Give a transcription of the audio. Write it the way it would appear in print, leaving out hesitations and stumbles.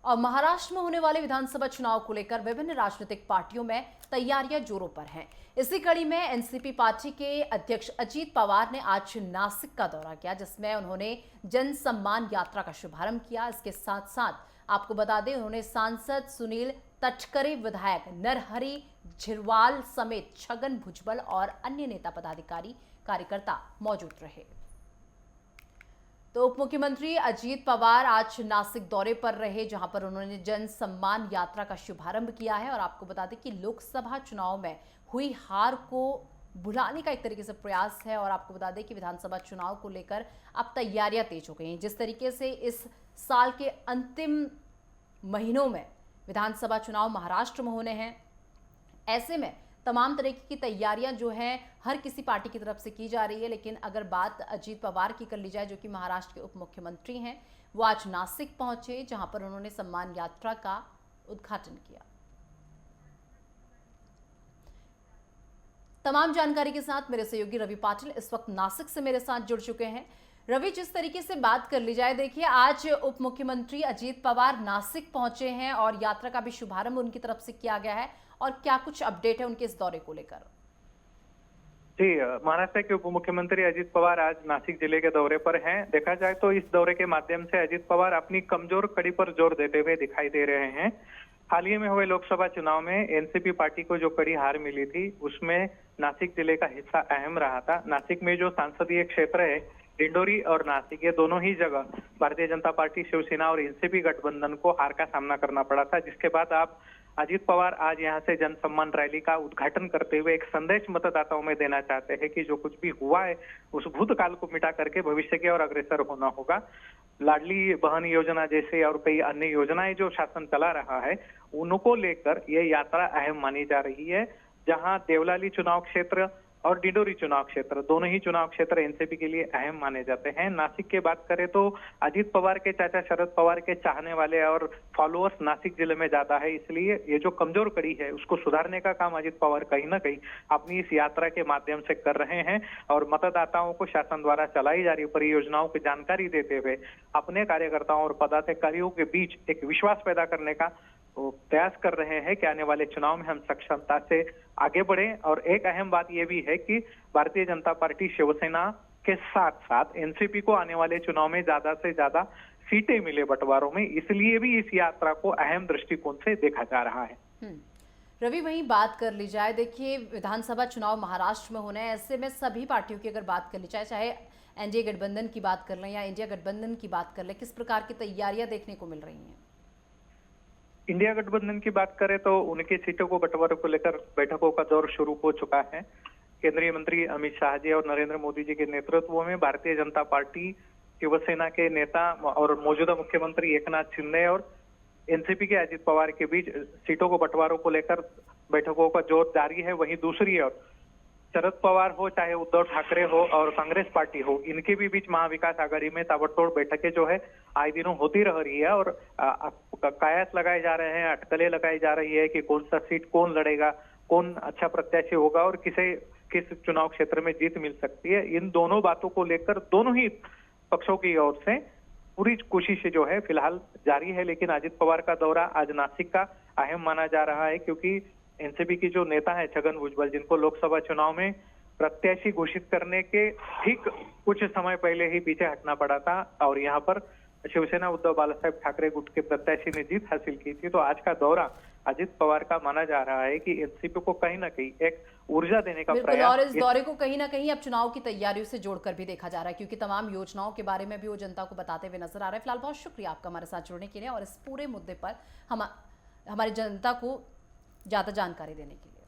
और महाराष्ट्र में होने वाले विधानसभा चुनाव को लेकर विभिन्न राजनीतिक पार्टियों में तैयारियां जोरों पर हैं। इसी कड़ी में एनसीपी पार्टी के अध्यक्ष अजीत पवार ने आज नासिक का दौरा किया, जिसमें उन्होंने जन सम्मान यात्रा का शुभारंभ किया। इसके साथ साथ आपको बता दें, उन्होंने सांसद सुनील तटकरे, विधायक नरहरि झिरवाल समेत छगन भुजबल और अन्य नेता पदाधिकारी कार्यकर्ता मौजूद रहे। तो उप मुख्यमंत्री अजीत पवार आज नासिक दौरे पर रहे, जहां पर उन्होंने जन सम्मान यात्रा का शुभारंभ किया है। और आपको बता दें कि लोकसभा चुनाव में हुई हार को भुलाने का एक तरीके से प्रयास है। और आपको बता दें कि विधानसभा चुनाव को लेकर अब तैयारियां तेज हो गई हैं। जिस तरीके से इस साल के अंतिम महीनों में विधानसभा चुनाव महाराष्ट्र में होने हैं, ऐसे में तमाम तरीके की तैयारियां जो हैं हर किसी पार्टी की तरफ से की जा रही है। लेकिन अगर बात अजीत पवार की कर ली जाए, जो कि महाराष्ट्र के उप मुख्यमंत्री हैं, वो आज नासिक पहुंचे, जहां पर उन्होंने सम्मान यात्रा का उद्घाटन किया। तमाम जानकारी के साथ मेरे सहयोगी रवि पाटिल इस वक्त नासिक से मेरे साथ जुड़ चुके हैं। रवि, जिस तरीके से बात कर ली जाए, देखिए आज उप मुख्यमंत्री अजीत पवार नासिक पहुंचे हैं और यात्रा का भी शुभारंभ उनकी तरफ से किया गया है, और क्या कुछ अपडेट है उनके इस दौरे को लेकर? जी, महाराष्ट्र के उप मुख्यमंत्री अजीत पवार आज नासिक जिले के दौरे पर हैं। देखा जाए तो इस दौरे के माध्यम से अजीत पवार अपनी कमजोर कड़ी पर जोर देते हुए दिखाई दे रहे हैं। हाल ही में हुए लोकसभा चुनाव में एनसीपी पार्टी को जो कड़ी हार मिली थी, उसमें नासिक जिले का हिस्सा अहम रहा था। नासिक में जो संसदीय क्षेत्र है, डिंडोरी और नासिक, ये दोनों ही जगह भारतीय जनता पार्टी, शिवसेना और एनसीपी गठबंधन को हार का सामना करना पड़ा था। जिसके बाद आप अजीत पवार आज यहां से जन सम्मान रैली का उद्घाटन करते हुए एक संदेश मतदाताओं में देना चाहते हैं कि जो कुछ भी हुआ है उस भूतकाल को मिटा करके भविष्य की ओर अग्रसर होना होगा। लाडली बहन योजना जैसे और कई अन्य योजनाएं जो शासन चला रहा है, उनको लेकर ये यात्रा अहम मानी जा रही है। जहां देवलाली चुनाव क्षेत्र और डिंडोरी चुनाव क्षेत्र, दोनों ही चुनाव क्षेत्र एनसीपी के लिए अहम माने जाते हैं। नासिक की बात करें तो अजीत पवार के चाचा शरद पवार के चाहने वाले और फॉलोअर्स नासिक जिले में ज्यादा है, इसलिए ये जो कमजोर कड़ी है उसको सुधारने का काम अजीत पवार कहीं ना कहीं अपनी इस यात्रा के माध्यम से कर रहे हैं। और मतदाताओं को शासन द्वारा चलाई जा रही परियोजनाओं की जानकारी देते हुए अपने कार्यकर्ताओं और पदाधिकारियों के बीच एक विश्वास पैदा करने का प्रयास कर रहे हैं कि आने वाले चुनाव में हम सक्षमता से आगे बढ़े। और एक अहम बात यह भी है कि भारतीय जनता पार्टी, शिवसेना के साथ साथ एनसीपी को आने वाले चुनाव में ज्यादा से ज्यादा सीटें मिले बंटवारों में, इसलिए भी इस यात्रा को अहम दृष्टिकोण से देखा जा रहा है। रवि, वहीं बात कर ली जाए, देखिए विधानसभा चुनाव महाराष्ट्र में होने हैं, ऐसे में सभी पार्टियों की अगर बात कर ली जाए, चाहे एनडीए गठबंधन की बात कर लें या इंडिया गठबंधन की बात कर लें, किस प्रकार की तैयारियां देखने को मिल रही हैं? इंडिया गठबंधन की बात करें तो उनकी सीटों को बंटवारे को लेकर बैठकों का दौर शुरू हो चुका है। केंद्रीय मंत्री अमित शाह जी और नरेंद्र मोदी जी के नेतृत्व में भारतीय जनता पार्टी, शिवसेना के नेता और मौजूदा मुख्यमंत्री एकनाथ शिंदे और एनसीपी के अजीत पवार के बीच सीटों को बंटवारों को लेकर बैठकों का जोर जारी है। वहीं दूसरी ओर शरद पवार हो, चाहे उद्धव ठाकरे हो और कांग्रेस पार्टी हो, इनके भी बीच महाविकास आघाड़ी में ताबड़तोड़ बैठकें जो है आए दिनों होती रह रही है। और कयास लगाए जा रहे हैं, अटकलें लगाई जा रही है कि कौन सा सीट कौन लड़ेगा, कौन अच्छा प्रत्याशी होगा और किस चुनाव क्षेत्र में जीत मिल सकती है। इन दोनों बातों को लेकर दोनों ही पक्षों की ओर से पूरी कोशिश जो है फिलहाल जारी है। लेकिन अजित पवार का दौरा आज नासिक का अहम माना जा रहा है, क्योंकि एनसीपी की जो नेता है छगन भुजबल, जिनको लोकसभा चुनाव में प्रत्याशी घोषित करने के ठीक कुछ समय पहले ही पीछे हटना पड़ा था और यहाँ पर शिवसेना उद्धव बालासाहेब ठाकरे गुट के प्रत्याशी ने जीत हासिल की थी। तो आज का दौरा अजित पवार का माना जा रहा है कि एनसीपी को कहीं ना कहीं एक ऊर्जा देने का प्रयास। और इस दौरे को कहीं ना कहीं अब चुनाव की तैयारियों से जोड़कर भी देखा जा रहा है, क्योंकि तमाम योजनाओं के बारे में भी वो जनता को बताते हुए नजर आ रहा है। फिलहाल बहुत शुक्रिया आपका हमारे साथ जुड़ने के लिए और इस पूरे मुद्दे पर हमारी जनता को ज्यादा जानकारी देने के लिए।